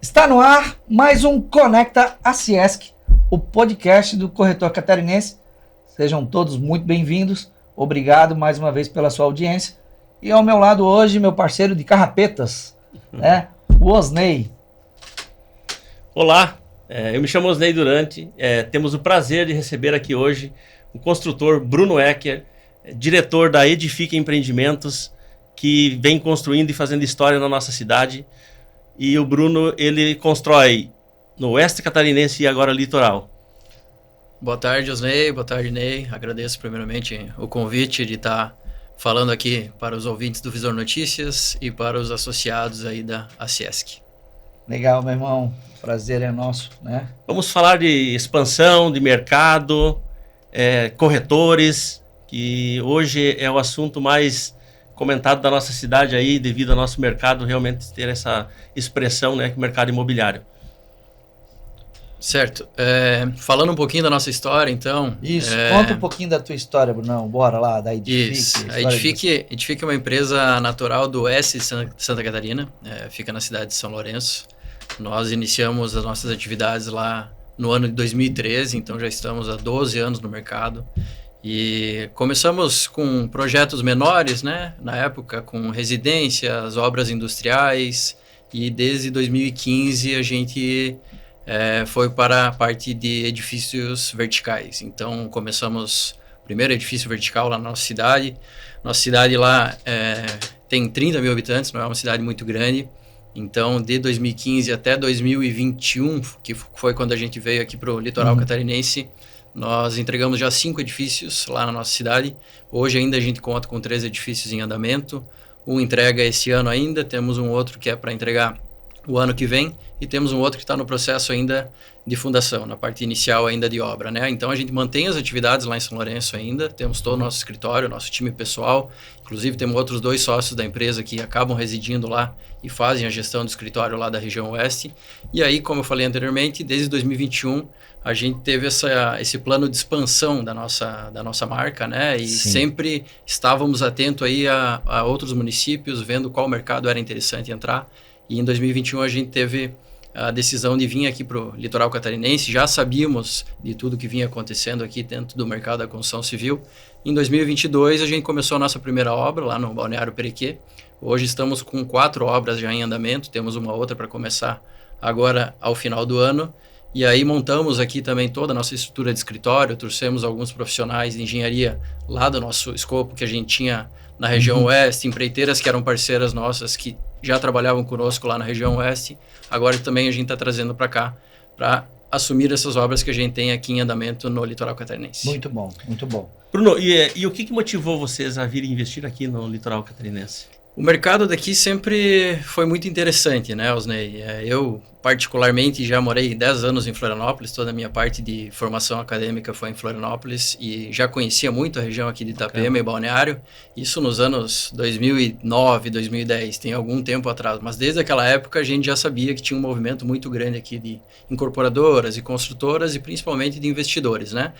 Está no ar mais um Conecta Aciesc, o podcast do corretor catarinense. Sejam todos muito bem-vindos. Obrigado mais uma vez pela sua audiência. E ao meu lado hoje, meu parceiro de carrapetas, o Osney. Olá, eu me chamo Osney Durante. Temos o prazer de receber aqui hoje o construtor Bruno Ecker, diretor da Edifica Empreendimentos, que vem construindo e fazendo história na nossa cidade. E o Bruno, ele constrói no Oeste Catarinense e agora Litoral. Boa tarde, Osney. Boa tarde, Ney. Agradeço primeiramente o convite de estar falando aqui para os ouvintes do Visor Notícias e para os associados aí da Aciesc. Legal, meu irmão. Prazer é nosso, né? Vamos falar de expansão, de mercado, corretores, que hoje é o assunto mais comentado da nossa cidade aí, devido ao nosso mercado realmente ter essa expressão, né, que o mercado imobiliário. Certo. Falando um pouquinho da nossa história, então... Isso, conta um pouquinho da tua história, Brunão. Bora lá, da Edifique. Isso, a Edifique é uma empresa natural do Oeste de Santa Catarina, fica na cidade de São Lourenço. Nós iniciamos as nossas atividades lá no ano de 2013, então já estamos há 12 anos no mercado. E começamos com projetos menores, né? Na época, com residências, obras industriais. E desde 2015 a gente foi para a parte de edifícios verticais. Então começamos o primeiro edifício vertical lá na nossa cidade. Nossa cidade lá tem 30 mil habitantes, não é uma cidade muito grande. Então, de 2015 até 2021, que foi quando a gente veio aqui para o litoral catarinense, nós entregamos já 5 edifícios lá na nossa cidade. Hoje ainda a gente conta com 3 edifícios em andamento. Um entrega esse ano ainda, temos um outro que é para entregar o ano que vem e temos um outro que está no processo ainda de fundação, na parte inicial ainda de obra, né? Então a gente mantém as atividades lá em São Lourenço ainda, temos todo o nosso escritório, nosso time pessoal, inclusive temos outros 2 sócios da empresa que acabam residindo lá e fazem a gestão do escritório lá da região oeste. E aí, como eu falei anteriormente, desde 2021 a gente teve esse plano de expansão da nossa marca, né? E Sim. sempre estávamos atentos aí a outros municípios, vendo qual mercado era interessante entrar. E em 2021 a gente teve a decisão de vir aqui para o litoral catarinense. Já sabíamos de tudo que vinha acontecendo aqui dentro do mercado da construção civil. Em 2022 a gente começou a nossa primeira obra lá no Balneário Perequê. Hoje estamos com 4 obras já em andamento, temos uma outra para começar agora ao final do ano. E aí montamos aqui também toda a nossa estrutura de escritório, trouxemos alguns profissionais de engenharia lá do nosso escopo que a gente tinha na região oeste, empreiteiras que eram parceiras nossas que já trabalhavam conosco lá na região oeste. Agora também a gente está trazendo para cá para assumir essas obras que a gente tem aqui em andamento no litoral catarinense. Muito bom, muito bom. Bruno, e o que motivou vocês a virem investir aqui no litoral catarinense? O mercado daqui sempre foi muito interessante, né, Osney? Eu, particularmente, já morei 10 anos em Florianópolis, toda a minha parte de formação acadêmica foi em Florianópolis e já conhecia muito a região aqui de Itapema e Balneário, isso nos anos 2009, 2010, tem algum tempo atrás, mas desde aquela época a gente já sabia que tinha um movimento muito grande aqui de incorporadoras e construtoras e principalmente de investidores, né?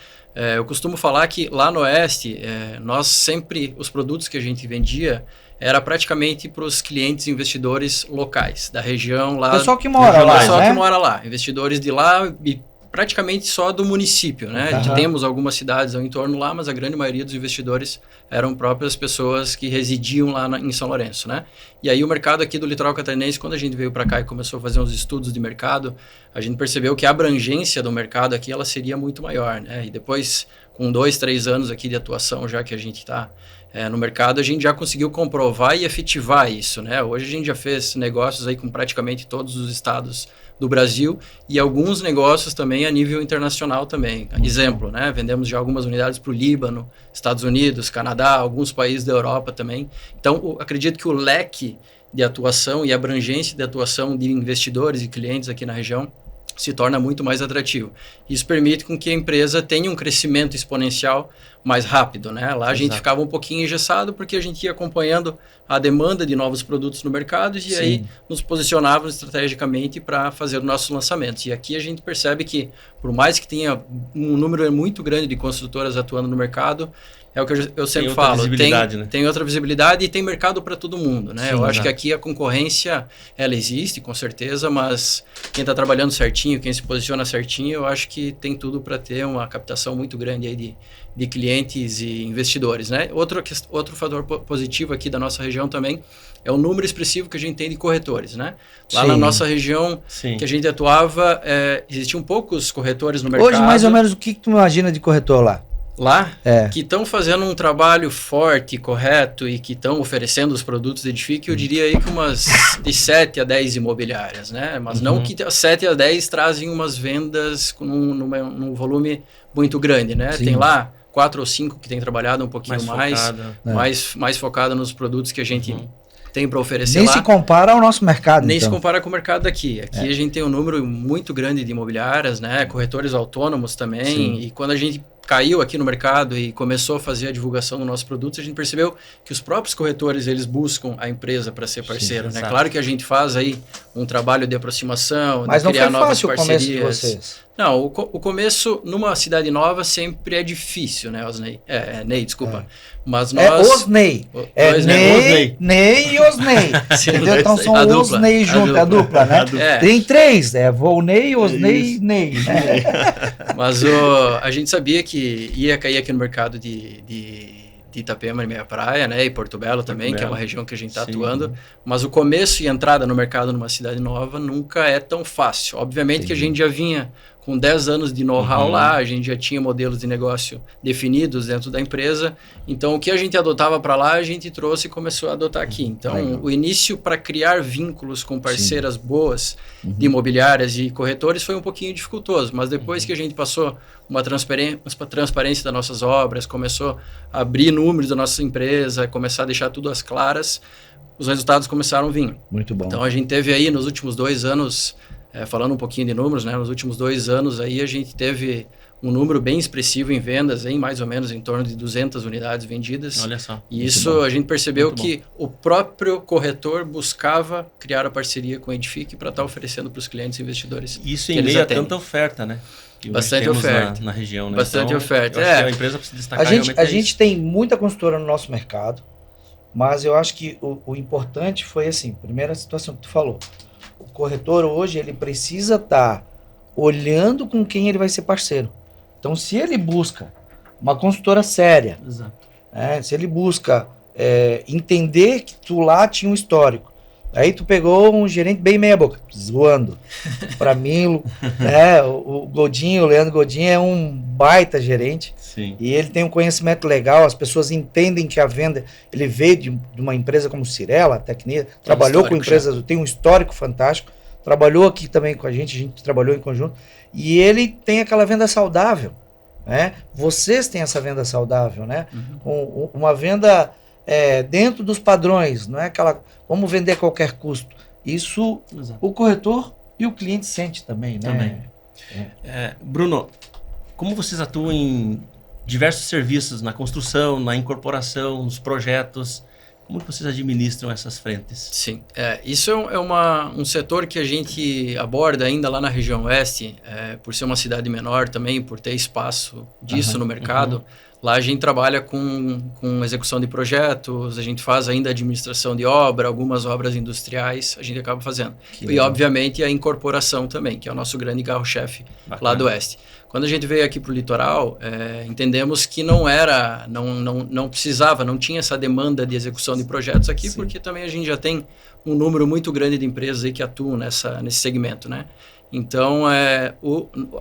Eu costumo falar que lá no Oeste, nós sempre, os produtos que a gente vendia, era praticamente para os clientes investidores locais da região lá. Pessoal que mora lá, pessoal né? que mora lá, investidores de lá e praticamente só do município, né? Temos algumas cidades ao entorno lá, mas a grande maioria dos investidores eram próprias pessoas que residiam lá em São Lourenço, né? E aí o mercado aqui do litoral catarinense, quando a gente veio para cá e começou a fazer uns estudos de mercado, a gente percebeu que a abrangência do mercado aqui ela seria muito maior, né? E depois, com 2, 3 anos aqui de atuação, já que a gente está no mercado, a gente já conseguiu comprovar e efetivar isso, né? Hoje a gente já fez negócios aí com praticamente todos os estados do Brasil e alguns negócios também a nível internacional também. Exemplo, né? Vendemos já algumas unidades para o Líbano, Estados Unidos, Canadá, alguns países da Europa também. Então, acredito que o leque de atuação e abrangência de atuação de investidores e clientes aqui na região se torna muito mais atrativo. Isso permite com que a empresa tenha um crescimento exponencial mais rápido, né? Lá a gente ficava um pouquinho engessado porque a gente ia acompanhando a demanda de novos produtos no mercado e aí nos posicionávamos estrategicamente para fazer os nossos lançamentos. E aqui a gente percebe que, por mais que tenha um número muito grande de construtoras atuando no mercado, É o que eu sempre outra falo. visibilidade, né? Tem outra visibilidade e tem mercado para todo mundo, né? Sim, eu acho exato. que aqui a concorrência, ela existe, com certeza, mas quem está trabalhando certinho, quem se posiciona certinho, eu acho que tem tudo para ter uma captação muito grande aí de clientes e investidores, né? Outro fator positivo aqui da nossa região também é o número expressivo que a gente tem de corretores, né? Lá Sim. na nossa região Sim. que a gente atuava, existiam poucos corretores no mercado. Hoje, mais ou menos, o que tu imagina de corretor lá? Lá, É. que estão fazendo um trabalho forte, correto e que estão oferecendo os produtos da Edifique, eu diria aí que umas de 7 a 10 imobiliárias, né? Mas não que as 7 a 10 trazem umas vendas num volume muito grande, né? Sim. Tem lá 4 ou 5 que tem trabalhado um pouquinho focada. mais focada nos produtos que a gente tem para oferecer Nem lá. se compara ao nosso mercado, Nem então. se compara com o mercado daqui. Aqui a gente tem um número muito grande de imobiliárias, né? Corretores autônomos também. Sim. E quando a gente caiu aqui no mercado e começou a fazer a divulgação dos nossos produtos, a gente percebeu que os próprios corretores, eles buscam a empresa para ser parceiro, né? Exato. Claro que a gente faz aí um trabalho de aproximação, Mas de não criar foi novas fácil o começo de parcerias. vocês. Não, o começo numa cidade nova sempre é difícil, né, Osnei? Ney, desculpa. Mas nós... É Osnei. É Dois, Ney, Ney e Osnei. Entendeu? Então são A dupla. Osnei junto, a dupla, né? A dupla. É. Tem 3, Volney, Osnei e Ney. Né? Mas a gente sabia que ia cair aqui no mercado de Itapema e Meia Praia, né? E Porto Belo também, que é uma região que a gente está atuando. Mas o começo e entrada no mercado numa cidade nova nunca é tão fácil. Obviamente que a gente já vinha com 10 anos de know-how lá, a gente já tinha modelos de negócio definidos dentro da empresa. Então, o que a gente adotava para lá, a gente trouxe e começou a adotar aqui. Então, o início para criar vínculos com parceiras boas de imobiliárias e corretores foi um pouquinho dificultoso. Mas depois que a gente passou uma transparência das nossas obras, começou a abrir números da nossa empresa, começar a deixar tudo às claras, os resultados começaram a vir. Muito bom. Então, a gente teve aí nos últimos 2 anos... falando um pouquinho de números, né? Nos últimos 2 anos aí a gente teve um número bem expressivo em vendas, em mais ou menos em torno de 200 unidades vendidas. Olha só. E isso a gente percebeu que o próprio corretor buscava criar a parceria com a Edifique para estar oferecendo para os clientes e investidores. Isso em meio a tanta oferta, né? Que bastante oferta. Na região, né? Bastante então, oferta. Eu acho que a empresa precisa destacar A gente tem muita consultora no nosso mercado, mas eu acho que o importante foi assim, primeira situação que tu falou. O corretor hoje, ele precisa estar olhando com quem ele vai ser parceiro. Então, se ele busca uma consultora séria, Exato. Se ele busca entender que tu lá tinha um histórico, aí tu pegou um gerente bem meia boca, zoando, para mim, né, o Godinho, o Leandro Godinho é um baita gerente. Sim. E ele tem um conhecimento legal, as pessoas entendem que a venda, ele veio de uma empresa como Cirela, Tecnia, trabalhou com empresas, tem um histórico fantástico, trabalhou aqui também com a gente trabalhou em conjunto, e ele tem aquela venda saudável, né? Vocês têm essa venda saudável, né? Uma venda dentro dos padrões, não é aquela, vamos vender a qualquer custo. Isso, exato, o corretor e o cliente sente também, né? Também. Bruno, como vocês atuam em diversos serviços, na construção, na incorporação, nos projetos, como que vocês administram essas frentes? Sim, isso é um setor que a gente aborda ainda lá na região oeste, por ser uma cidade menor também, por ter espaço disso no mercado. Lá a gente trabalha com execução de projetos, a gente faz ainda administração de obra, algumas obras industriais, a gente acaba fazendo. E, obviamente, a incorporação também, que é o nosso grande carro-chefe lá do oeste. Quando a gente veio aqui para o litoral, entendemos que não precisava, não tinha essa demanda de execução de projetos aqui, porque também a gente já tem um número muito grande de empresas aí que atuam nesse segmento, né? Então,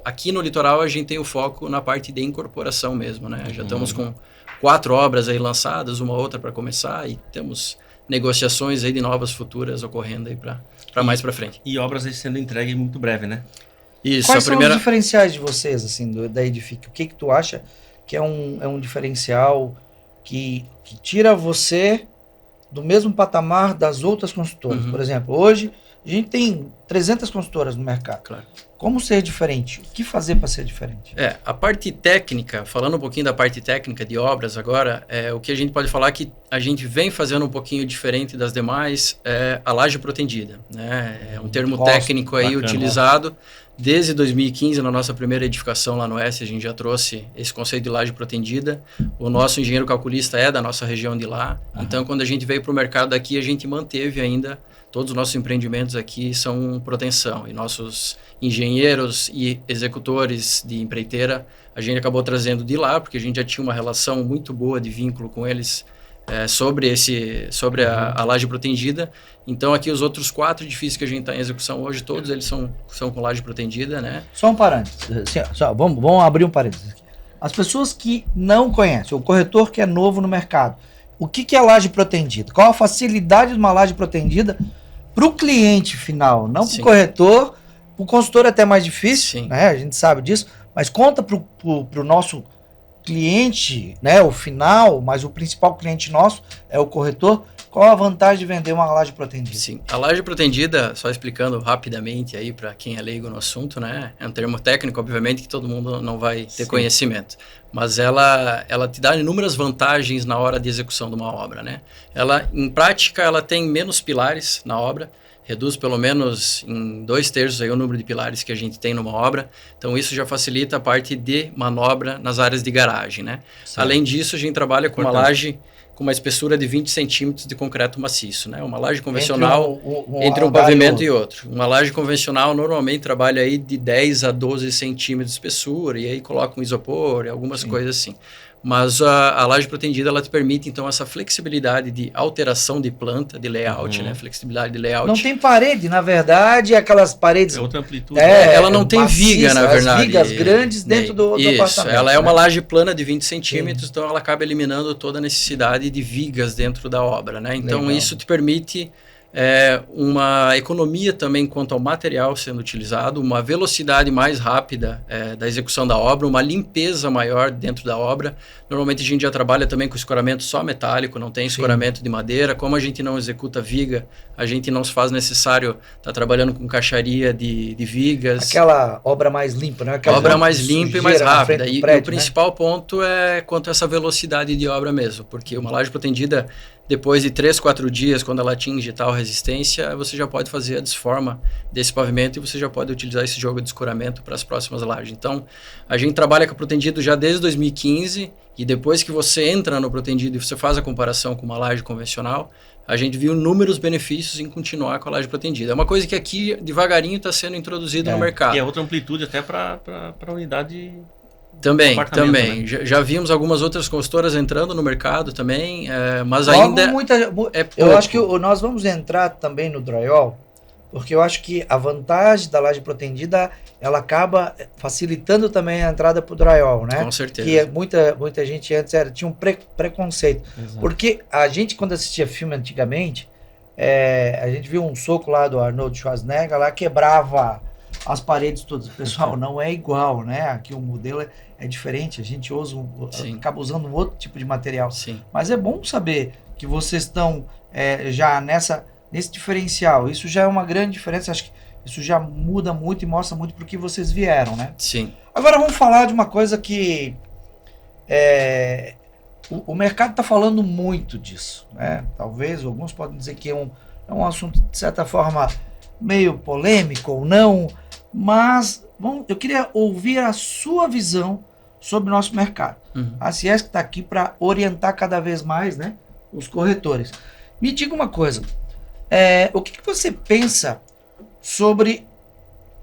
aqui no litoral a gente tem o foco na parte de incorporação mesmo, né? Já estamos com 4 obras aí lançadas, uma outra para começar, e temos negociações aí de novas futuras ocorrendo aí para mais para frente. E obras aí sendo entregues muito breve, né? Isso, Quais são os diferenciais de vocês, assim, da Edifique? O que tu acha que é um diferencial que tira você do mesmo patamar das outras consultoras? Por exemplo, hoje a gente tem 300 consultoras no mercado. Claro. Como ser diferente? O que fazer para ser diferente? A parte técnica, falando um pouquinho da parte técnica de obras agora, o que a gente pode falar que a gente vem fazendo um pouquinho diferente das demais é a laje protendida, né? É um termo técnico aí utilizado desde 2015, na nossa primeira edificação lá no S, a gente já trouxe esse conceito de laje protendida. O nosso engenheiro calculista é da nossa região de lá, então quando a gente veio para o mercado aqui, a gente manteve ainda. Todos os nossos empreendimentos aqui são proteção e nossos engenheiros e executores de empreiteira, a gente acabou trazendo de lá, porque a gente já tinha uma relação muito boa de vínculo com eles sobre a laje protegida. Então aqui os outros 4 edifícios que a gente está em execução hoje, todos eles são com laje protegida, né? Só um parênteses, vamos abrir um parênteses aqui. As pessoas que não conhecem, o corretor que é novo no mercado, o que é laje protegida? Qual a facilidade de uma laje protegida para o cliente final, não para o corretor? O consultor é até mais difícil, né? A gente sabe disso, mas conta para o nosso cliente, né? O final, mas o principal cliente nosso é o corretor. Qual a vantagem de vender uma laje protegida? Sim, a laje protegida, só explicando rapidamente aí para quem é leigo no assunto, né? É um termo técnico, obviamente, que todo mundo não vai ter conhecimento. Mas ela te dá inúmeras vantagens na hora de execução de uma obra, né? Ela, em prática, ela tem menos pilares na obra, reduz pelo menos em 2/3 aí o número de pilares que a gente tem numa obra. Então, isso já facilita a parte de manobra nas áreas de garagem, né? Certo. Além disso, a gente trabalha com uma laje com uma espessura de 20 centímetros de concreto maciço, né? Uma laje convencional entre um pavimento e outro. Uma laje convencional normalmente trabalha aí de 10 a 12 centímetros de espessura e aí coloca um isopor e algumas coisas assim. Mas a laje protegida, ela te permite, então, essa flexibilidade de alteração de planta, de layout, né? Flexibilidade de layout. Não tem parede, na verdade, aquelas paredes... É outra amplitude. Ela não tem viga, na verdade. As vigas grandes dentro do apartamento. Ela é uma laje plana de 20 centímetros, então ela acaba eliminando toda a necessidade de vigas dentro da obra, né? Então, isso te permite... uma economia também quanto ao material sendo utilizado, uma velocidade mais rápida da execução da obra, uma limpeza maior dentro da obra. Normalmente a gente já trabalha também com escoramento só metálico, não tem escoramento de madeira. Como a gente não executa viga, a gente não se faz necessário estar trabalhando com caixaria de vigas. Aquela obra mais limpa, né? Aquela obra mais limpa e mais rápida. E o principal ponto é quanto a essa velocidade de obra mesmo, porque uma laje protegida, depois de 3, 4 dias, quando ela atinge tal resistência, você já pode fazer a desforma desse pavimento e você já pode utilizar esse jogo de escoramento para as próximas lajes. Então, a gente trabalha com o protendido já desde 2015 e depois que você entra no protendido e você faz a comparação com uma laje convencional, a gente viu inúmeros benefícios em continuar com a laje protendida. É uma coisa que aqui, devagarinho, está sendo introduzida no mercado. E é outra amplitude até para a unidade... Também. Né? Já vimos algumas outras consultoras entrando no mercado também, mas ainda eu acho que nós vamos entrar também no drywall, porque eu acho que a vantagem da laje protendida, ela acaba facilitando também a entrada para o drywall, né? Com certeza. Que muita gente antes tinha um preconceito. Exato. Porque a gente, quando assistia filme antigamente, a gente viu um soco lá do Arnold Schwarzenegger, lá quebrava as paredes todas. Pessoal, não é igual, né? Aqui o modelo é diferente, a gente acaba usando um outro tipo de material. Sim. Mas é bom saber que vocês estão já nesse diferencial. Isso já é uma grande diferença, acho que isso já muda muito e mostra muito para o que vocês vieram, né? Sim. Agora vamos falar de uma coisa que o mercado está falando muito disso, né? Talvez alguns podem dizer que é um assunto, de certa forma, meio polêmico ou não, mas eu queria ouvir a sua visão sobre o nosso mercado. A CIESC está aqui para orientar cada vez mais, né, os corretores. Me diga uma coisa, o que você pensa sobre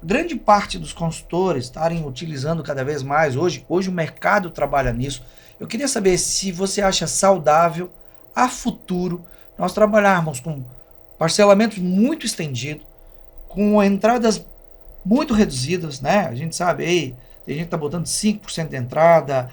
grande parte dos consultores estarem utilizando cada vez mais, hoje o mercado trabalha nisso. Eu queria saber se você acha saudável, a futuro, nós trabalharmos com parcelamentos muito estendidos, com entradas muito reduzidas, né? A gente sabe aí, tem gente que tá botando 5% de entrada,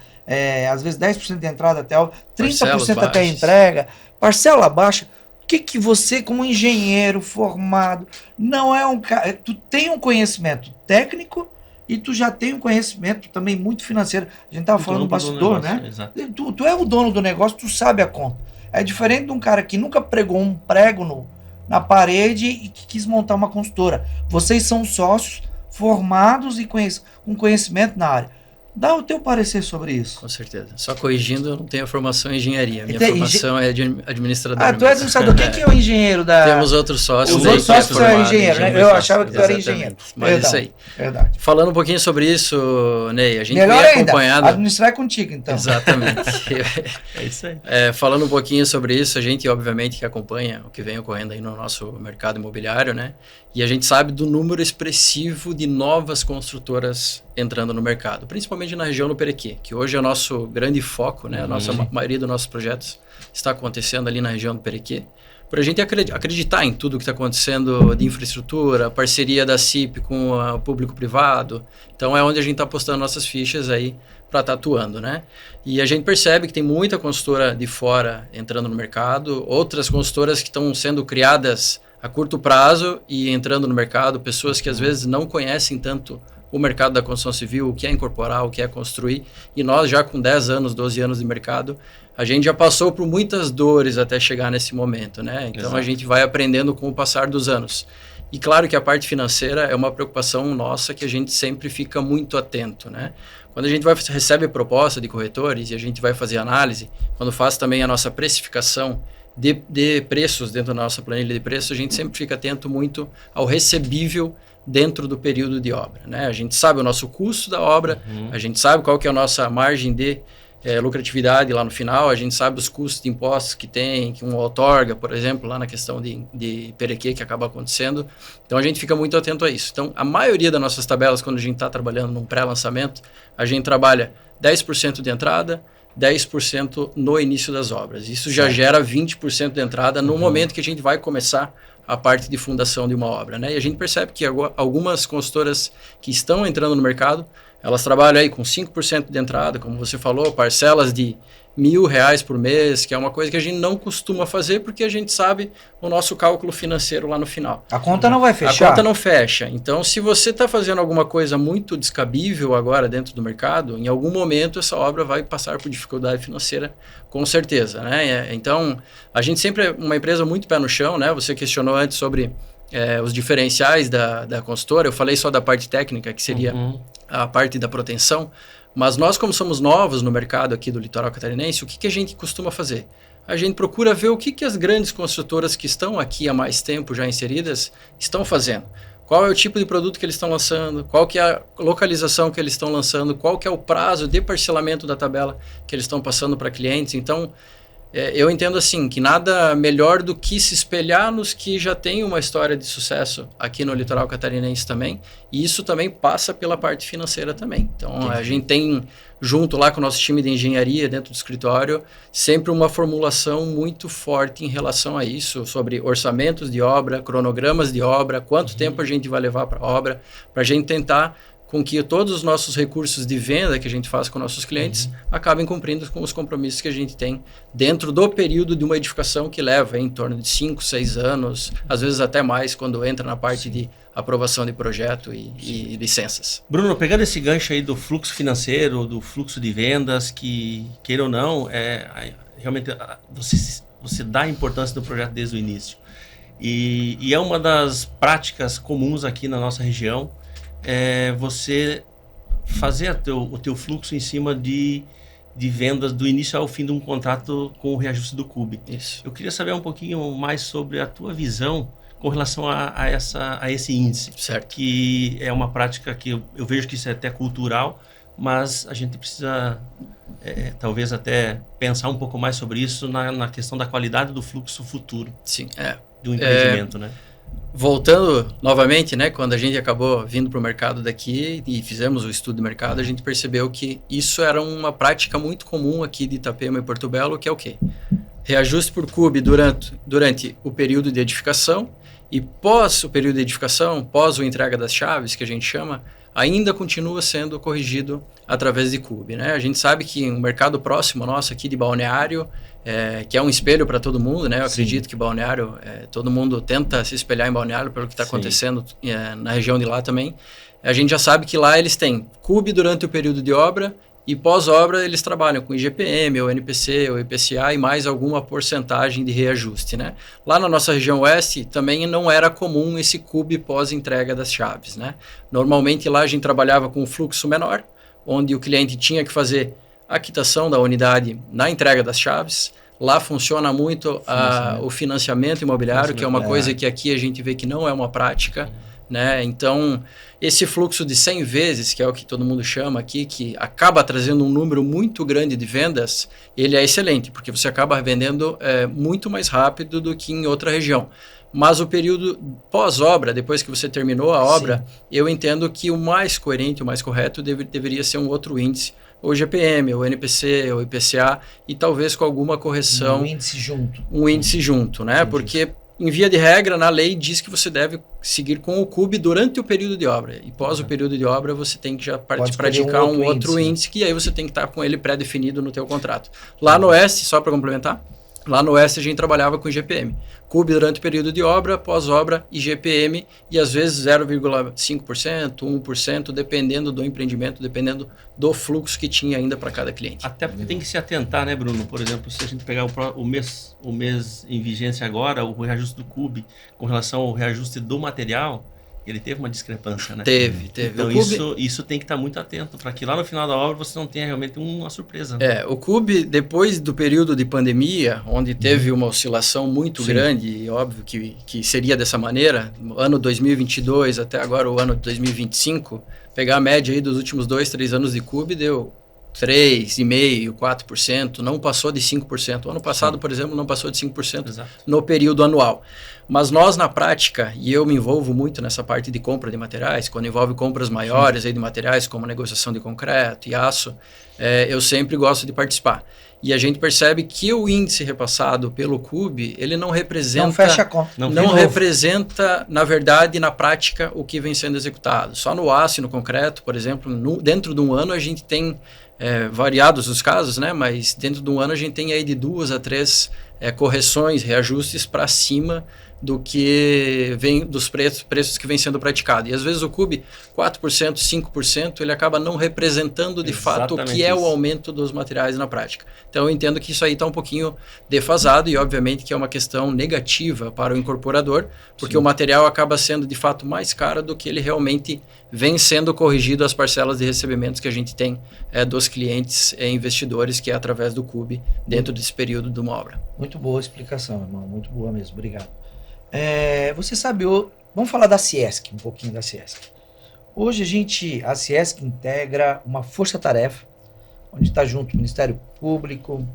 às vezes 10% de entrada até 30% até a entrega, parcela baixa. O que você, como engenheiro formado, não é um cara, tu tem um conhecimento técnico e tu já tem um conhecimento também muito financeiro. A gente tava falando do bastidor, né? Exato. Tu é o dono do negócio, tu sabe a conta. É diferente de um cara que nunca pregou um prego na parede e que quis montar uma consultora. Vocês são sócios, formados e com conhecimento na área. Dá o teu parecer sobre isso. Com certeza. Só corrigindo, eu não tenho formação em engenharia. Minha Tem formação é de administrador. Ah, tu é administrador. Quem que é o engenheiro da... Temos outros sócios. Os outros sócios são engenheiros, né? Eu achava que tu era engenheiro. Mas verdade, isso aí. Verdade. Falando um pouquinho sobre isso, Ney, a gente melhor vem ainda, acompanhado... administrar é contigo, então. Exatamente. É isso aí. Falando um pouquinho sobre isso, a gente, obviamente, que acompanha o que vem ocorrendo aí no nosso mercado imobiliário, né? E a gente sabe do número expressivo de novas construtoras entrando no mercado, principalmente na região do Perequê, que hoje é o nosso grande foco, né? A nossa maioria dos nossos projetos está acontecendo ali na região do Perequê, para a gente acreditar em tudo que está acontecendo de infraestrutura, parceria da CIP com o público-privado. Então é onde a gente está postando nossas fichas aí para estar atuando, né? E a gente percebe que tem muita consultora de fora entrando no mercado, outras consultoras que estão sendo criadas a curto prazo e entrando no mercado, pessoas que às vezes não conhecem tanto o mercado da construção civil, o que é incorporar, o que é construir, e nós já com 10 anos, 12 anos de mercado, a gente já passou por muitas dores até chegar nesse momento, né? Então, a gente vai aprendendo com o passar dos anos. E claro que a parte financeira é uma preocupação nossa que a gente sempre fica muito atento, né? Quando a gente recebe proposta de corretores e a gente vai fazer análise, quando faz também a nossa precificação de preços dentro da nossa planilha de preços, a gente sempre fica atento muito ao recebível dentro do período de obra, né? A gente sabe o nosso custo da obra, a gente sabe qual que é a nossa margem de lucratividade lá no final, a gente sabe os custos de impostos que tem, que um outorga, por exemplo, lá na questão de Perequê que acaba acontecendo. Então, a gente fica muito atento a isso. Então, a maioria das nossas tabelas, quando a gente está trabalhando num pré-lançamento, a gente trabalha 10% de entrada, 10% no início das obras. Isso já gera 20% de entrada no momento que a gente vai começar a parte de fundação de uma obra, né? E a gente percebe que algumas consultoras que estão entrando no mercado, elas trabalham aí com 5% de entrada, como você falou, parcelas de R$1.000 por mês, que é uma coisa que a gente não costuma fazer porque a gente sabe o nosso cálculo financeiro lá no final. A conta não vai fechar. A conta não fecha. Então, se você está fazendo alguma coisa muito descabível agora dentro do mercado, em algum momento essa obra vai passar por dificuldade financeira, com certeza, né? Então, a gente sempre é uma empresa muito pé no chão, né? Você questionou antes sobre os diferenciais da consultora. Eu falei só da parte técnica, que seria a parte da proteção. Mas nós, como somos novos no mercado aqui do litoral catarinense, o que a gente costuma fazer? A gente procura ver o que as grandes construtoras que estão aqui há mais tempo já inseridas estão fazendo. Qual é o tipo de produto que eles estão lançando, qual que é a localização que eles estão lançando, qual que é o prazo de parcelamento da tabela que eles estão passando para clientes. Então, eu entendo assim, que nada melhor do que se espelhar nos que já têm uma história de sucesso aqui no litoral catarinense também, e isso também passa pela parte financeira também. Então, a gente tem, junto lá com o nosso time de engenharia dentro do escritório, sempre uma formulação muito forte em relação a isso, sobre orçamentos de obra, cronogramas de obra, quanto tempo a gente vai levar para a obra, para a gente tentar com que todos os nossos recursos de venda que a gente faz com nossos clientes acabem cumprindo com os compromissos que a gente tem dentro do período de uma edificação que leva em torno de 5, 6 anos, às vezes até mais, quando entra na parte de aprovação de projeto e licenças. Bruno, pegando esse gancho aí do fluxo financeiro, do fluxo de vendas, que, queira ou não, realmente você dá a importância do projeto desde o início. E é uma das práticas comuns aqui na nossa região, você fazer o teu fluxo em cima de vendas do início ao fim de um contrato com o reajuste do CUB. Isso. Eu queria saber um pouquinho mais sobre a tua visão com relação a esse índice. Certo. Que é uma prática que eu vejo que isso é até cultural, mas a gente precisa talvez até pensar um pouco mais sobre isso na questão da qualidade do fluxo futuro. Sim, do empreendimento, né? Voltando novamente, né, quando a gente acabou vindo para o mercado daqui e fizemos o estudo de mercado, a gente percebeu que isso era uma prática muito comum aqui de Itapema e Porto Belo, que é o quê? Reajuste por CUB durante o período de edificação e pós o período de edificação, pós a entrega das chaves, que a gente chama, ainda continua sendo corrigido através de CUB, né? A gente sabe que um mercado próximo nosso aqui de Balneário, que é um espelho para todo mundo, né? Eu acredito que Balneário, todo mundo tenta se espelhar em Balneário pelo que está acontecendo na região de lá também. A gente já sabe que lá eles têm CUB durante o período de obra E pós-obra eles trabalham com IGPM, ou NPC, ou IPCA e mais alguma porcentagem de reajuste, né? Lá na nossa região oeste também não era comum esse CUB pós-entrega das chaves, né? Normalmente lá a gente trabalhava com um fluxo menor, onde o cliente tinha que fazer a quitação da unidade na entrega das chaves. Lá funciona muito o financiamento imobiliário, que é uma coisa que aqui a gente vê que não é uma prática, né? Então, esse fluxo de 100 vezes, que é o que todo mundo chama aqui, que acaba trazendo um número muito grande de vendas, ele é excelente, porque você acaba vendendo muito mais rápido do que em outra região. Mas o período pós-obra, depois que você terminou a obra, eu entendo que o mais coerente, o mais correto deveria ser um outro índice, ou GPM, ou NPC, ou IPCA, e talvez com alguma correção. Um índice junto. Um índice junto, né? Entendi. Porque, em via de regra, na lei diz que você deve seguir com o CUB durante o período de obra. E pós o período de obra, você tem que já praticar um outro índice, que aí você tem que estar com ele pré-definido no teu contrato. Lá no Oeste, só para complementar, lá no Oeste a gente trabalhava com IGPM. CUB durante o período de obra, pós-obra, IGPM e às vezes 0,5%, 1%, dependendo do empreendimento, dependendo do fluxo que tinha ainda para cada cliente. Até porque tem que se atentar, né, Bruno? Por exemplo, se a gente pegar o mês em vigência agora, o reajuste do CUB com relação ao reajuste do material, ele teve uma discrepância, né? Teve. Então isso tem que estar muito atento, para que lá no final da obra você não tenha realmente uma surpresa. Né? O CUB, depois do período de pandemia, onde teve uma oscilação muito grande, e óbvio que seria dessa maneira, no ano 2022 até agora o ano 2025, pegar a média aí dos últimos 2, 3 anos de CUB, deu 3,5%, 4%, não passou de 5%. O ano passado, por exemplo, não passou de 5% Exato. No período anual. Mas nós, na prática, e eu me envolvo muito nessa parte de compra de materiais, quando envolve compras maiores aí de materiais, como negociação de concreto e aço, eu sempre gosto de participar. E a gente percebe que o índice repassado pelo CUB, ele não representa... Não fecha a conta. Não representa, na verdade, na prática, o que vem sendo executado. Só no aço e no concreto, por exemplo, dentro de um ano a gente tem... variados os casos, né? Mas dentro de um ano a gente tem aí de 2 a 3 correções, reajustes para cima do que vem dos preços que vem sendo praticado. E às vezes o CUB, 4%, 5%, ele acaba não representando de fato o que é o aumento dos materiais na prática. Então eu entendo que isso aí está um pouquinho defasado e obviamente que é uma questão negativa para o incorporador, porque o material acaba sendo de fato mais caro do que ele realmente vem sendo corrigido as parcelas de recebimentos que a gente tem dos clientes e investidores, que é através do CUB dentro desse período de uma obra. Muito boa explicação, irmão. Muito boa mesmo. Obrigado. Você sabe, vamos falar da CIESC, um pouquinho da CIESC. Hoje a CIESC integra uma força-tarefa, onde está junto o Ministério Público,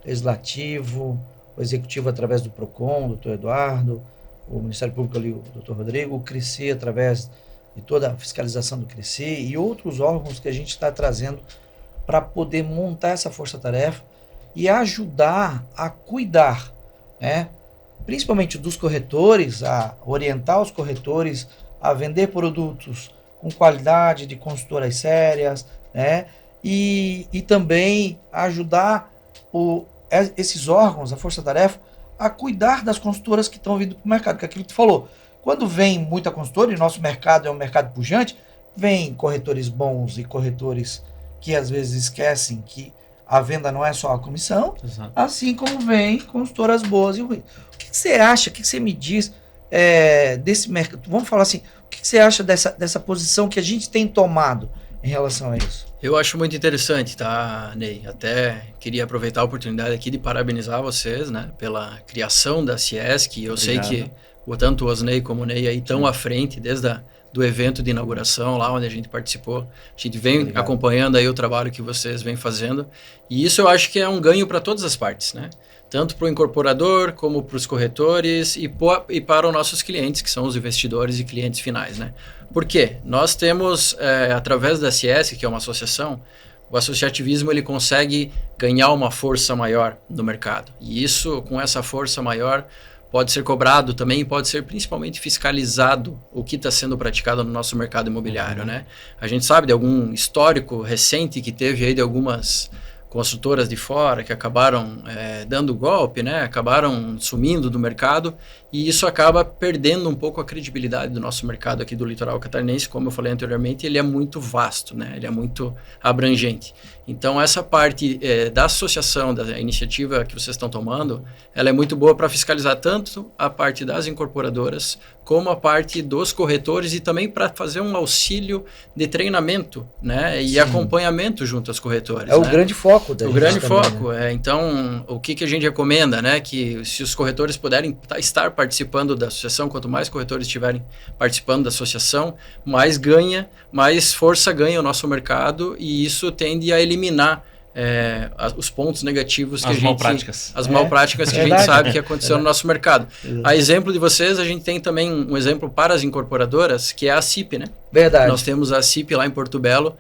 Legislativo, o Executivo através do PROCON, o Dr. Eduardo, o Ministério Público ali, o Dr. Rodrigo, o CRECI através de toda a fiscalização do CRECI e outros órgãos que a gente está trazendo para poder montar essa força-tarefa e ajudar a cuidar, né? Principalmente dos corretores, a orientar os corretores a vender produtos com qualidade, de consultoras sérias, né? E também ajudar esses órgãos, a força-tarefa, a cuidar das consultoras que estão vindo para o mercado, que é aquilo que tu falou. Quando vem muita consultora, e nosso mercado é um mercado pujante, vem corretores bons e corretores que às vezes esquecem que a venda não é só a comissão, Exato. Assim como vem consultoras boas e ruins. O que você acha, o que você me diz desse mercado? Vamos falar assim, o que você acha dessa posição que a gente tem tomado em relação a isso? Eu acho muito interessante, tá, Ney? Até queria aproveitar a oportunidade aqui de parabenizar vocês, né, pela criação da CIESC. Eu Obrigado. Sei que tanto o Osney como o Ney aí estão à frente desde do evento de inauguração, lá onde a gente participou. A gente vem Obrigado. Acompanhando aí o trabalho que vocês vêm fazendo. E isso eu acho que é um ganho para todas as partes, né? Tanto para o incorporador, como para os corretores e para os nossos clientes, que são os investidores e clientes finais, né? Por quê? Nós temos, através da CIESC, que é uma associação, o associativismo ele consegue ganhar uma força maior no mercado. E isso, com essa força maior, pode ser cobrado também, pode ser principalmente fiscalizado o que está sendo praticado no nosso mercado imobiliário, né? A gente sabe de algum histórico recente que teve aí de algumas construtoras de fora que acabaram dando golpe, né? Acabaram sumindo do mercado e isso acaba perdendo um pouco a credibilidade do nosso mercado aqui do litoral catarinense. Como eu falei anteriormente, ele é muito vasto, né? Ele é muito abrangente. Então, essa parte da associação, da iniciativa que vocês estão tomando, ela é muito boa para fiscalizar tanto a parte das incorporadoras, como a parte dos corretores e também para fazer um auxílio de treinamento, né? E acompanhamento junto aos corretores. É, né? O grande foco da gente. O grande também, foco. né? Então, o que a gente recomenda, né? Que se os corretores puderem estar participando da associação, quanto mais corretores estiverem participando da associação, mais força ganha o nosso mercado, e isso tende a eliminar os pontos negativos que as malpráticas que a gente sabe que aconteceu no nosso mercado. A exemplo de vocês, a gente tem também um exemplo para as incorporadoras, que é a CIP, né? Verdade. Nós temos a CIP lá em Porto Belo,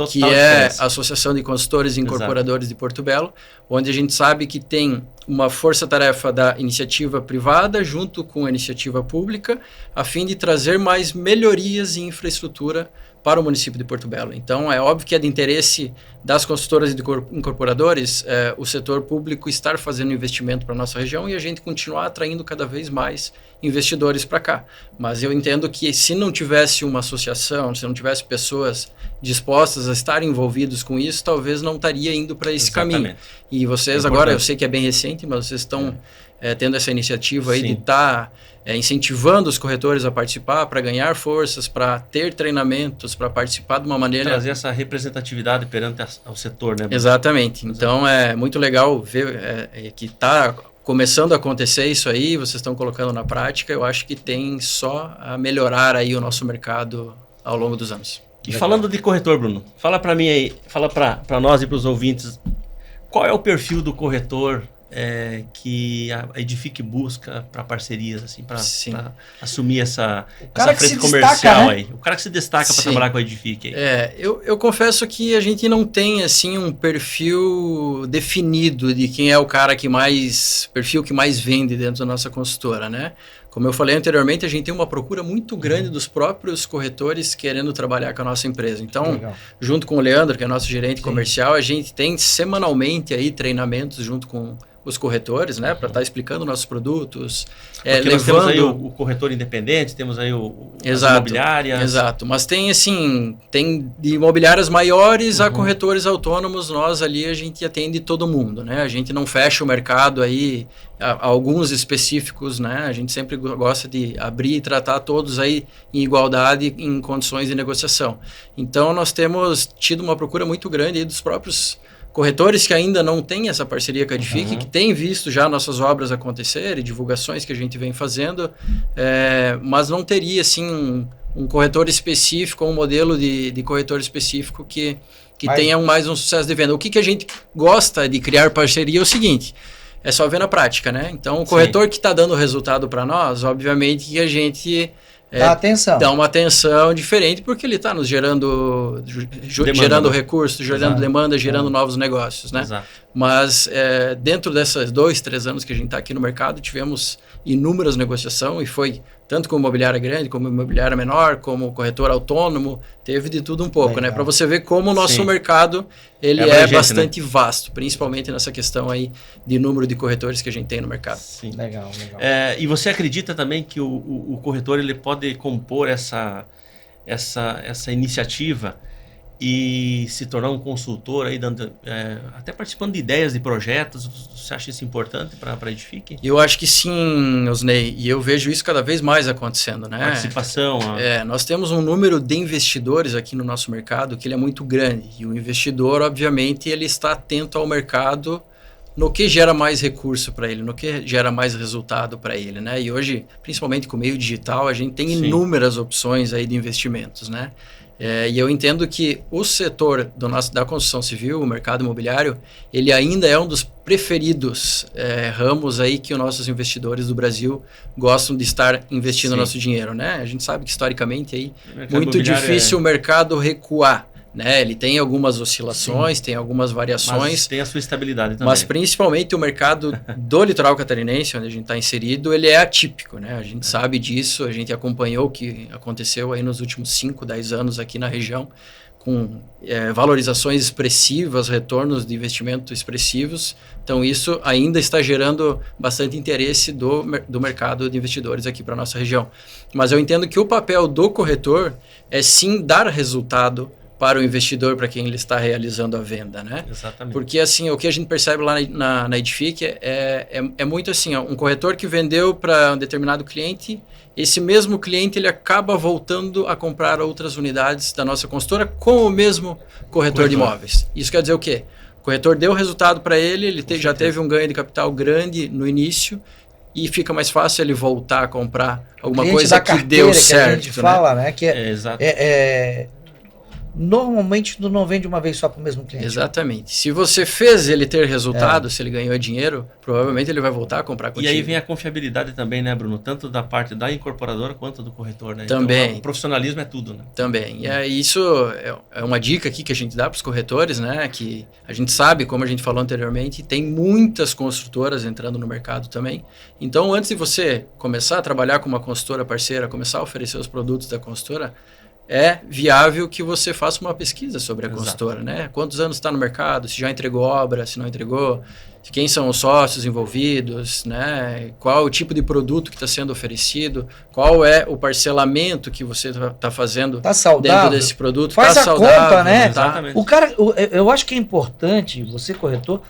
que é a Associação de Consultores e Incorporadores de Porto Belo, onde a gente sabe que tem uma força-tarefa da iniciativa privada junto com a iniciativa pública, a fim de trazer mais melhorias em infraestrutura para o município de Porto Belo. Então, é óbvio que é de interesse das consultoras e de incorporadores o setor público estar fazendo investimento para a nossa região e a gente continuar atraindo cada vez mais investidores para cá. Mas eu entendo que se não tivesse uma associação, se não tivesse pessoas dispostas a estar envolvidos com isso, talvez não estaria indo para esse caminho. E vocês agora, eu sei que é bem recente, mas vocês estão tendo essa iniciativa aí de estar incentivando os corretores a participar, para ganhar forças, para ter treinamentos, para participar de uma maneira... Trazer essa representatividade perante ao setor, né? Exatamente. Então, é muito legal ver que está começando a acontecer isso aí, vocês estão colocando na prática. Eu acho que tem só a melhorar aí o nosso mercado ao longo dos anos. E falando de corretor, Bruno, fala para mim aí, fala para nós e para os ouvintes, qual é o perfil do corretor que a Edifique busca para parcerias, assim, para assumir essa frente comercial, destaca, né? Aí? O cara que se destaca para trabalhar com a Edifique. Aí. Eu confesso que a gente não tem assim um perfil definido de quem é o cara que mais vende dentro da nossa consultora, né? Como eu falei anteriormente, a gente tem uma procura muito grande dos próprios corretores querendo trabalhar com a nossa empresa. Então, junto com o Leandro, que é nosso gerente comercial, a gente tem semanalmente aí treinamentos junto com os corretores, né, para estar explicando nossos produtos, nós temos aí o corretor independente, temos aí as imobiliárias. Exato, mas tem de imobiliárias maiores a corretores autônomos. Nós ali a gente atende todo mundo, né? A gente não fecha o mercado aí a alguns específicos, né? A gente sempre gosta de abrir e tratar todos aí em igualdade, em condições de negociação. Então nós temos tido uma procura muito grande aí dos próprios corretores que ainda não têm essa parceria com a Edifique, que têm visto já nossas obras acontecerem, divulgações que a gente vem fazendo, mas não teria assim um corretor específico, um modelo de corretor específico que tenha mais um sucesso de venda. O que a gente gosta de criar parceria é o seguinte, é só ver na prática, né? Então, o corretor que está dando resultado para nós, obviamente que a gente... dá uma atenção diferente, porque ele está nos gerando recursos, gerando demanda, gerando novos negócios, né? Exato. Mas dentro dessas 2-3 anos que a gente está aqui no mercado, tivemos inúmeras negociações, e foi tanto com imobiliária grande, como imobiliária menor, como corretor autônomo, teve de tudo um pouco, né? Para você ver como o nosso mercado ele é bastante vasto, principalmente nessa questão aí de número de corretores que a gente tem no mercado. Sim. Legal. E você acredita também que o corretor ele pode compor essa iniciativa e se tornar um consultor aí, até participando de ideias de projetos? Você acha isso importante para a Edifique? Eu acho que sim, Osnei, e eu vejo isso cada vez mais acontecendo, né? Participação. Nós temos um número de investidores aqui no nosso mercado que ele é muito grande, e o investidor, obviamente, ele está atento ao mercado no que gera mais recurso para ele, no que gera mais resultado para ele, né? E hoje, principalmente com o meio digital, a gente tem inúmeras opções aí de investimentos, né? E eu entendo que o setor da construção civil, o mercado imobiliário, ele ainda é um dos preferidos ramos aí que os nossos investidores do Brasil gostam de estar investindo o nosso dinheiro, né? A gente sabe que historicamente aí muito difícil o mercado recuar, né? Ele tem algumas oscilações, tem algumas variações. Mas tem a sua estabilidade também. Mas principalmente o mercado do litoral catarinense, onde a gente está inserido, ele é atípico, né? A gente sabe disso, a gente acompanhou o que aconteceu aí nos últimos 5-10 anos aqui na região, com valorizações expressivas, retornos de investimento expressivos. Então, isso ainda está gerando bastante interesse do mercado de investidores aqui para a nossa região. Mas eu entendo que o papel do corretor é sim dar resultado para o investidor, para quem ele está realizando a venda, né? Exatamente. Porque, assim, o que a gente percebe lá na Edifique é muito assim, ó, um corretor que vendeu para um determinado cliente, esse mesmo cliente ele acaba voltando a comprar outras unidades da nossa consultora com o mesmo corretor de imóveis. Isso quer dizer o quê? O corretor deu resultado para ele já teve um ganho de capital grande no início, e fica mais fácil ele voltar a comprar alguma coisa que deu certo. Que a gente fala, né? Que exato. Normalmente tu não vende uma vez só para o mesmo cliente. Exatamente. Se você fez ele ter resultado, se ele ganhou dinheiro, provavelmente ele vai voltar a comprar contigo. E aí vem a confiabilidade também, né, Bruno? Tanto da parte da incorporadora quanto do corretor, né? Também. Então, o profissionalismo é tudo, né? Também. E aí, isso é uma dica aqui que a gente dá para os corretores, né? Que a gente sabe, como a gente falou anteriormente, tem muitas construtoras entrando no mercado também. Então, antes de você começar a trabalhar com uma consultora parceira, começar a oferecer os produtos da consultora, é viável que você faça uma pesquisa sobre a consultora, né? Quantos anos está no mercado, se já entregou obra, se não entregou, quem são os sócios envolvidos, né? Qual o tipo de produto que está sendo oferecido, qual é o parcelamento que você está fazendo dentro desse produto. Faz a conta, né? Exatamente. O cara, eu acho que é importante, você corretor,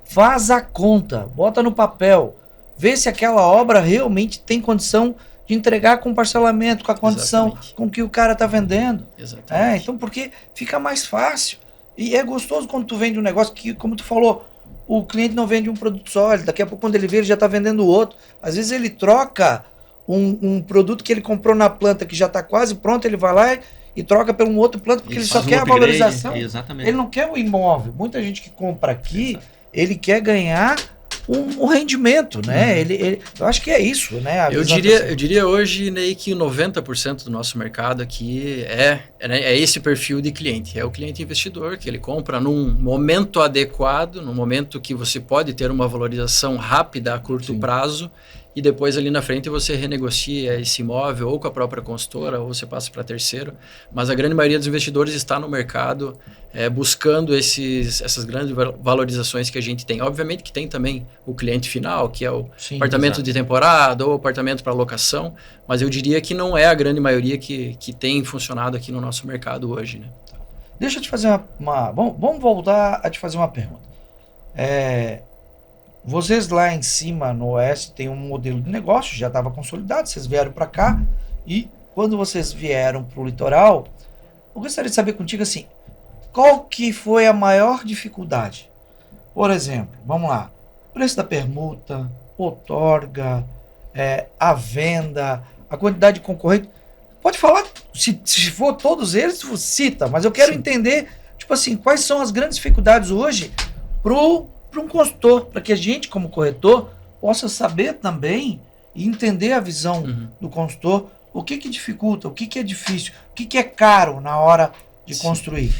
faz a conta, bota no papel, vê se aquela obra realmente tem condição de entregar com parcelamento, com a condição com que o cara está vendendo. Exatamente. Então, porque fica mais fácil. E é gostoso quando tu vende um negócio que, como tu falou, o cliente não vende um produto só, daqui a pouco quando ele vê, ele já está vendendo outro. Às vezes ele troca um produto que ele comprou na planta que já está quase pronto, ele vai lá e troca por um outro planta, porque ele só quer a valorização. Exatamente. Ele não quer o imóvel. Muita gente que compra aqui, ele quer ganhar um rendimento, né? Eu acho que é isso, né? Eu diria hoje, Ney, que 90% do nosso mercado aqui é esse perfil de cliente. É o cliente investidor, que ele compra num momento adequado, num momento que você pode ter uma valorização rápida a curto prazo, e depois ali na frente você renegocia esse imóvel ou com a própria consultora ou você passa para terceiro. Mas a grande maioria dos investidores está no mercado buscando essas grandes valorizações que a gente tem. Obviamente que tem também o cliente final, que é o apartamento de temporada ou apartamento para locação, mas eu diria que não é a grande maioria que tem funcionado aqui no nosso mercado hoje, né? Deixa eu te fazer vamos voltar a te fazer uma pergunta. Vocês lá em cima, no Oeste, tem um modelo de negócio, já estava consolidado, vocês vieram para cá, e quando vocês vieram para o litoral, eu gostaria de saber contigo assim, qual que foi a maior dificuldade? Por exemplo, vamos lá, preço da permuta, outorga, a venda, a quantidade de concorrente. Pode falar, se for todos eles, cita, mas eu quero entender, tipo assim, quais são as grandes dificuldades hoje para um consultor, para que a gente, como corretor, possa saber também e entender a visão do consultor, o que dificulta, o que é difícil, o que é caro na hora de construir.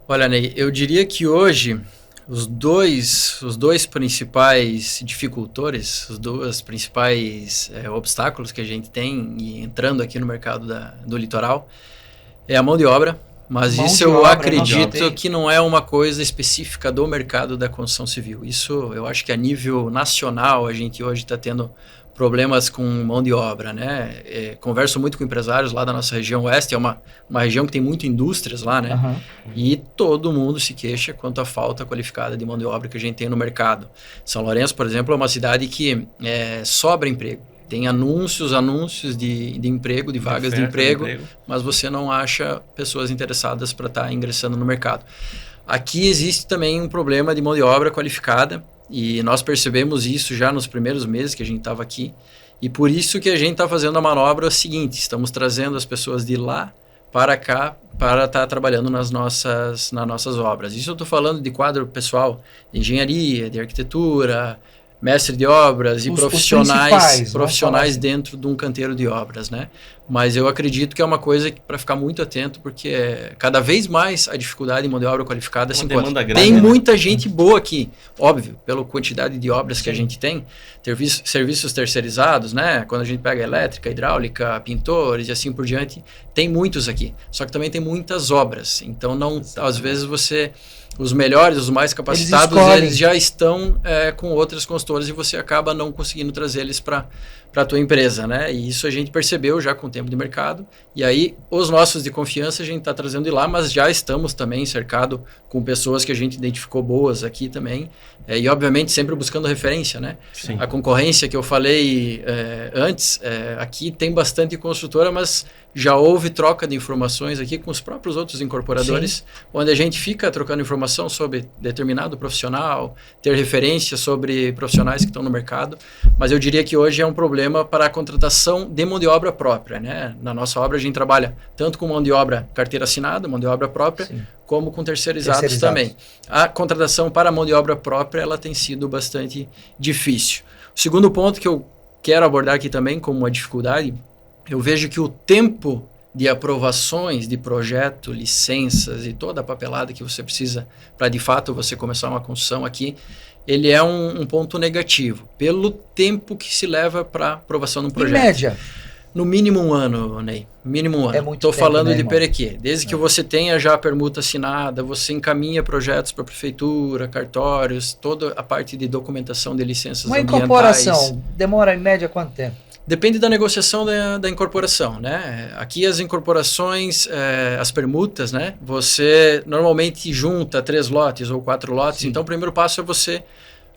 Olha, Ney, eu diria que hoje os dois principais dificultores, os dois principais obstáculos que a gente tem entrando aqui no mercado do litoral é a mão de obra. Mas isso eu acredito que não é uma coisa específica do mercado da construção civil. Isso eu acho que a nível nacional a gente hoje está tendo problemas com mão de obra, né? Converso muito com empresários lá da nossa região oeste, é uma região que tem muitas indústrias lá, né? E todo mundo se queixa quanto à falta qualificada de mão de obra que a gente tem no mercado. São Lourenço, por exemplo, é uma cidade que sobra emprego. Tem anúncios de emprego, de vagas de emprego, mas você não acha pessoas interessadas para estar ingressando no mercado. Aqui existe também um problema de mão de obra qualificada, e nós percebemos isso já nos primeiros meses que a gente estava aqui, e por isso que a gente está fazendo a manobra seguinte, estamos trazendo as pessoas de lá para cá para estar trabalhando nas nossas obras. Isso eu estou falando de quadro pessoal de engenharia, de arquitetura, mestre de obras e profissionais dentro de um canteiro de obras, né? Mas eu acredito que é uma coisa para ficar muito atento, porque cada vez mais a dificuldade em mão de obra qualificada se encontra. Grande, tem muita gente boa aqui, óbvio, pela quantidade de obras que a gente tem, serviços terceirizados, né? Quando a gente pega elétrica, hidráulica, pintores e assim por diante, tem muitos aqui. Só que também tem muitas obras. Então, às vezes os melhores, os mais capacitados, eles já estão com outras consultoras e você acaba não conseguindo trazer eles para a tua empresa, né? E isso a gente percebeu já com o tempo de mercado. E aí, os nossos de confiança a gente está trazendo de lá, mas já estamos também cercado com pessoas que a gente identificou boas aqui também. E, obviamente, sempre buscando referência, né? Sim. A concorrência que eu falei antes, aqui tem bastante construtora, mas já houve troca de informações aqui com os próprios outros incorporadores, sim, onde a gente fica trocando informação sobre determinado profissional, ter referência sobre profissionais que estão no mercado, mas eu diria que hoje é um problema para a contratação de mão de obra própria, né? Na nossa obra a gente trabalha tanto com mão de obra carteira assinada, mão de obra própria, sim, como com terceirizados também. A contratação para a mão de obra própria, ela tem sido bastante difícil. O segundo ponto que eu quero abordar aqui também como uma dificuldade, eu vejo que o tempo de aprovações de projeto, licenças e toda a papelada que você precisa para, de fato, você começar uma construção aqui, ele é um ponto negativo, pelo tempo que se leva para aprovação de um projeto. Em média? No mínimo 1 ano, Ney. Mínimo 1 ano. É muito Estou tempo, falando, né, de irmão? Perequê. Desde que você tenha já a permuta assinada, você encaminha projetos para a prefeitura, cartórios, toda a parte de documentação de licenças ambientais. Uma incorporação demora em média quanto tempo? Depende da negociação da incorporação, né? Aqui as incorporações, as permutas, né? Você normalmente junta 3 lotes ou 4 lotes. Sim. Então o primeiro passo é você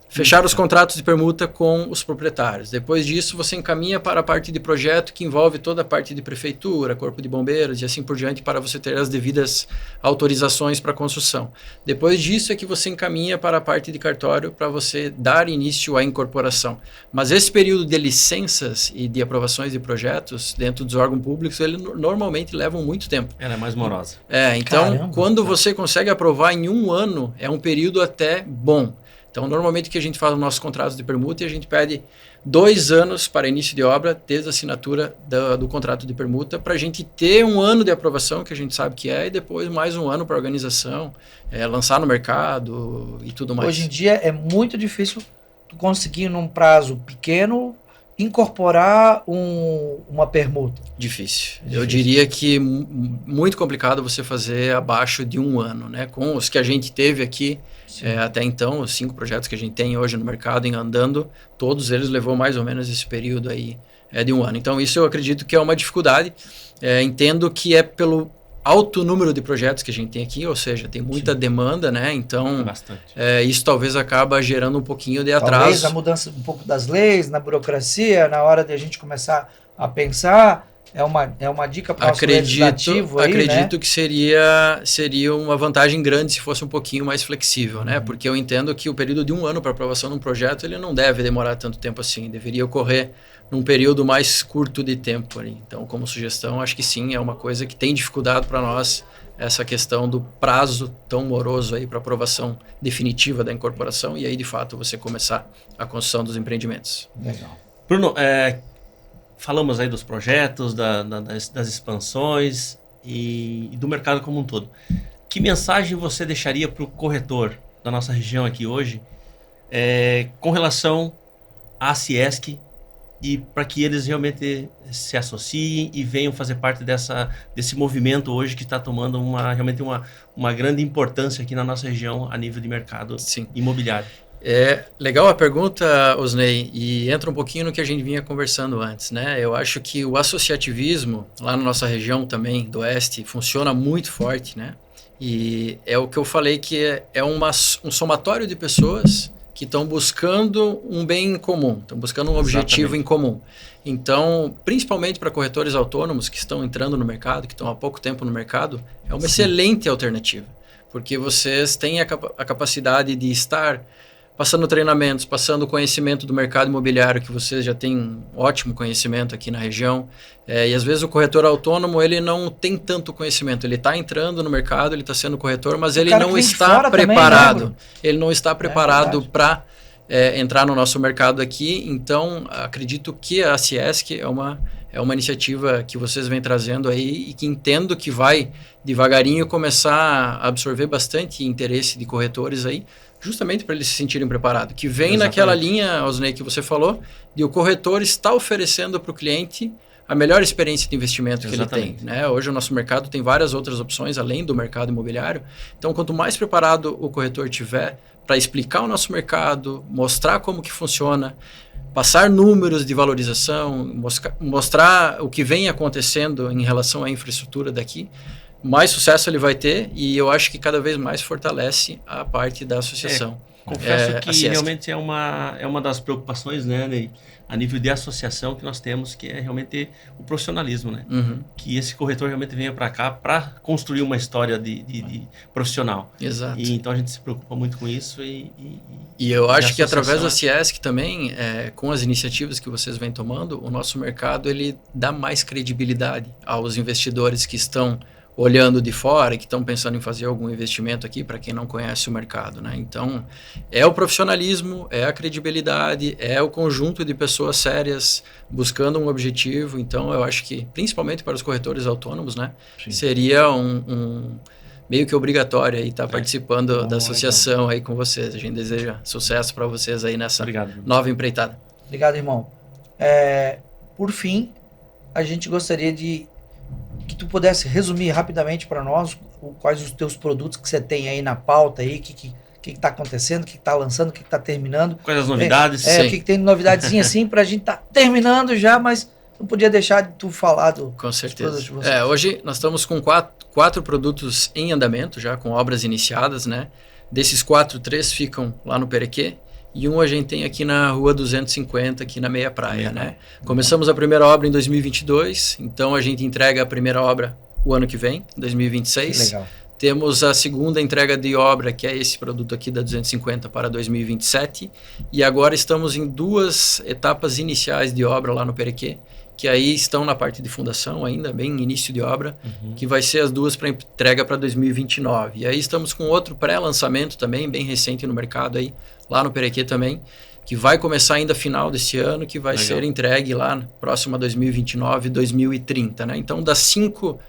fechar os contratos de permuta com os proprietários. Depois disso, você encaminha para a parte de projeto, que envolve toda a parte de prefeitura, corpo de bombeiros e assim por diante, para você ter as devidas autorizações para construção. Depois disso é que você encaminha para a parte de cartório para você dar início à incorporação. Mas esse período de licenças e de aprovações de projetos dentro dos órgãos públicos, eles normalmente levam muito tempo. Ela é mais morosa. Então, Caramba, quando você consegue aprovar em 1 ano, é um período até bom. Então, normalmente o que a gente faz nos nossos contratos de permuta, a gente pede 2 anos para início de obra, desde a assinatura do contrato de permuta, para a gente ter 1 ano de aprovação, que a gente sabe que e depois mais 1 ano para a organização, lançar no mercado e tudo mais. Hoje em dia é muito difícil tu conseguir, num prazo pequeno, incorporar uma permuta. Difícil. Eu diria que muito complicado você fazer abaixo de 1 ano, né? Com os que a gente teve aqui, até então, os 5 projetos que a gente tem hoje no mercado andando, todos eles levou mais ou menos esse período aí de 1 ano. Então, isso eu acredito que é uma dificuldade. Entendo que é pelo alto número de projetos que a gente tem aqui, ou seja, tem muita demanda, né? Então, isso talvez acaba gerando um pouquinho de atraso. Talvez a mudança um pouco das leis, na burocracia, na hora de a gente começar a pensar, é uma dica para o nosso legislativo aí, acredito, né? Que seria uma vantagem grande se fosse um pouquinho mais flexível, né? Porque eu entendo que o período de 1 ano para aprovação de um projeto, ele não deve demorar tanto tempo assim, deveria ocorrer num período mais curto de tempo ali. Então, como sugestão, acho que sim, é uma coisa que tem dificuldade para nós, essa questão do prazo tão moroso aí para aprovação definitiva da incorporação e aí, de fato, você começar a construção dos empreendimentos. Legal. Bruno, falamos aí dos projetos, das expansões e do mercado como um todo. Que mensagem você deixaria para o corretor da nossa região aqui hoje com relação à Ciesc e para que eles realmente se associem e venham fazer parte desse movimento hoje que está tomando realmente uma grande importância aqui na nossa região a nível de mercado imobiliário? Legal a pergunta, Osnei, e entra um pouquinho no que a gente vinha conversando antes, né? Eu acho que o associativismo lá na nossa região também, do Oeste, funciona muito forte, né? E é o que eu falei que é um somatório de pessoas que estão buscando um bem em comum, estão buscando um objetivo em comum. Então, principalmente para corretores autônomos que estão entrando no mercado, que estão há pouco tempo no mercado, é uma excelente alternativa, porque vocês têm a capacidade de estar passando treinamentos, passando conhecimento do mercado imobiliário, que vocês já têm um ótimo conhecimento aqui na região. E às vezes o corretor autônomo, ele não tem tanto conhecimento. Ele está entrando no mercado, ele está sendo corretor, mas ele não está preparado. Também, né? Ele não está preparado para entrar no nosso mercado aqui. Então, acredito que a Ciesc é é uma iniciativa que vocês vêm trazendo aí e que entendo que vai devagarinho começar a absorver bastante interesse de corretores aí, justamente para eles se sentirem preparados. Que vem naquela linha, Osnei, que você falou, de o corretor estar oferecendo para o cliente a melhor experiência de investimento que ele tem. Né? Hoje o nosso mercado tem várias outras opções, além do mercado imobiliário. Então, quanto mais preparado o corretor tiver para explicar o nosso mercado, mostrar como que funciona, passar números de valorização, mostrar o que vem acontecendo em relação à infraestrutura daqui, mais sucesso ele vai ter, e eu acho que cada vez mais fortalece a parte da associação. Confesso que realmente é uma das preocupações, né, Ney, a nível de associação que nós temos, que é realmente o profissionalismo, né? Que esse corretor realmente venha para cá para construir uma história de profissional. Exato. E então a gente se preocupa muito com isso e eu acho que através da CIESC também, com as iniciativas que vocês vêm tomando, o nosso mercado ele dá mais credibilidade aos investidores que estão olhando de fora e que estão pensando em fazer algum investimento aqui, para quem não conhece o mercado, né? Então, é o profissionalismo, é a credibilidade, é o conjunto de pessoas sérias buscando um objetivo. Então, eu acho que, principalmente para os corretores autônomos, né? Sim. Seria um meio que obrigatório aí estar participando da associação aí com vocês. A gente deseja sucesso para vocês aí nessa nova empreitada. Obrigado, irmão. Por fim, a gente gostaria de que tu pudesse resumir rapidamente para nós quais os teus produtos que você tem aí na pauta aí, o que está acontecendo, o que está lançando, o que está terminando. Quais as novidades? O que tem de novidadezinha assim para a gente tá terminando já, mas não podia deixar de tu falar com certeza. De hoje nós estamos com quatro produtos em andamento já, com obras iniciadas, né? Desses 4, 3 ficam lá no Perequê. E a gente tem aqui na Rua 250, aqui na Meia Praia, né? Começamos a primeira obra em 2022, então a gente entrega a primeira obra o ano que vem, 2026. Legal. Temos a segunda entrega de obra, que é esse produto aqui da 250 para 2027. E agora estamos em 2 etapas iniciais de obra lá no Perequê, que aí estão na parte de fundação ainda, bem início de obra, que vai ser as 2 para entrega para 2029. E aí estamos com outro pré-lançamento também, bem recente no mercado aí, lá no Perequê também, que vai começar ainda final desse ano, que vai ser entregue lá próximo a 2029, 2030, né? Então, das 5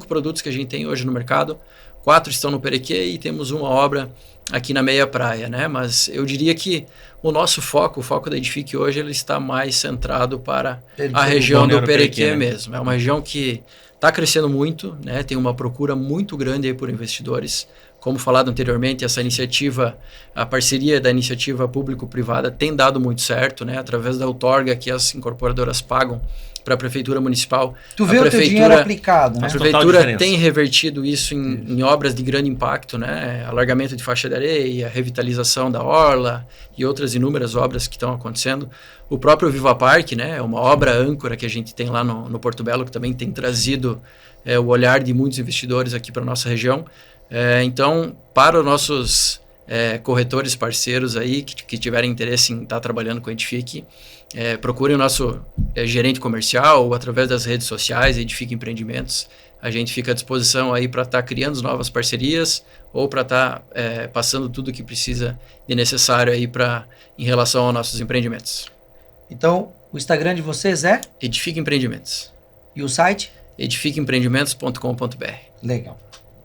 produtos que a gente tem hoje no mercado, 4 estão no Perequê e temos uma obra aqui na Meia Praia, né? Mas eu diria que o nosso foco, o foco da Edifique hoje, ele está mais centrado para a região do Perequê mesmo. É uma região que está crescendo muito, né? Tem uma procura muito grande aí por investidores. Como falado anteriormente, essa iniciativa, a parceria da iniciativa público-privada tem dado muito certo, né? Através da outorga que as incorporadoras pagam para a Prefeitura Municipal. Tu vê o teu dinheiro aplicado, né? A Prefeitura tem revertido isso em obras de grande impacto, né? Alargamento de faixa de areia, revitalização da orla e outras inúmeras obras que estão acontecendo. O próprio Viva Parque, né? É uma obra âncora que a gente tem lá no Porto Belo, que também tem trazido o olhar de muitos investidores aqui para a nossa região. Então, para os nossos corretores parceiros aí que tiverem interesse em estar trabalhando com a Edifique, procurem o nosso gerente comercial ou através das redes sociais, Edifique Empreendimentos. A gente fica à disposição aí para estar criando novas parcerias ou para estar passando tudo o que precisa de necessário aí em relação aos nossos empreendimentos. Então, o Instagram de vocês é? Edifique Empreendimentos. E o site? edifiqueempreendimentos.com.br. Legal.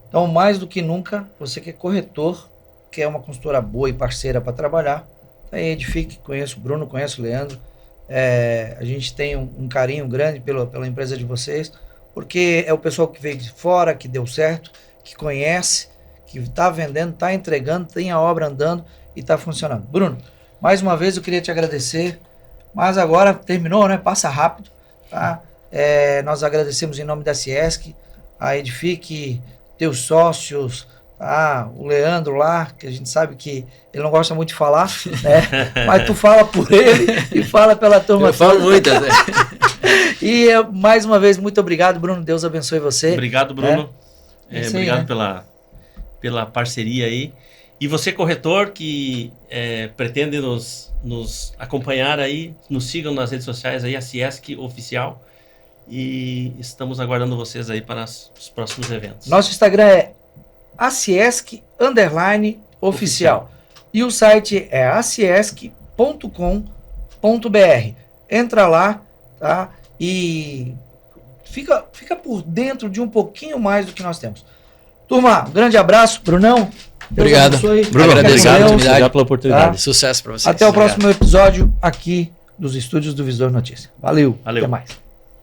Então, mais do que nunca, você que é corretor, que é uma consultora boa e parceira para trabalhar, aí Edifique, conheço o Bruno, conheço o Leandro, a gente tem um carinho grande pela empresa de vocês, porque é o pessoal que veio de fora, que deu certo, que conhece, que está vendendo, está entregando, tem a obra andando e está funcionando. Bruno, mais uma vez eu queria te agradecer, mas agora terminou, né? Passa rápido, tá? Nós agradecemos em nome da CIESC, a Edifique, teus sócios, o Leandro lá, que a gente sabe que ele não gosta muito de falar, né? Mas tu fala por ele e fala pela turma. Eu falo muito, né? E mais uma vez, muito obrigado, Bruno. Deus abençoe você. Obrigado, Bruno. Obrigado pela parceria aí. E você, corretor, que pretende nos acompanhar aí, nos sigam nas redes sociais aí, a CIESC Oficial. E estamos aguardando vocês aí para os próximos eventos. Nosso Instagram é aciesc_oficial. E o site é aciesc.com.br. Entra lá, tá? e fica por dentro de um pouquinho mais do que nós temos. Turma, um grande abraço, Brunão. Obrigado. Bruno, agradeço obrigado pela oportunidade. Tá? Sucesso para vocês. Até o próximo episódio aqui dos estúdios do Visor Notícia. Valeu. Valeu. Até mais.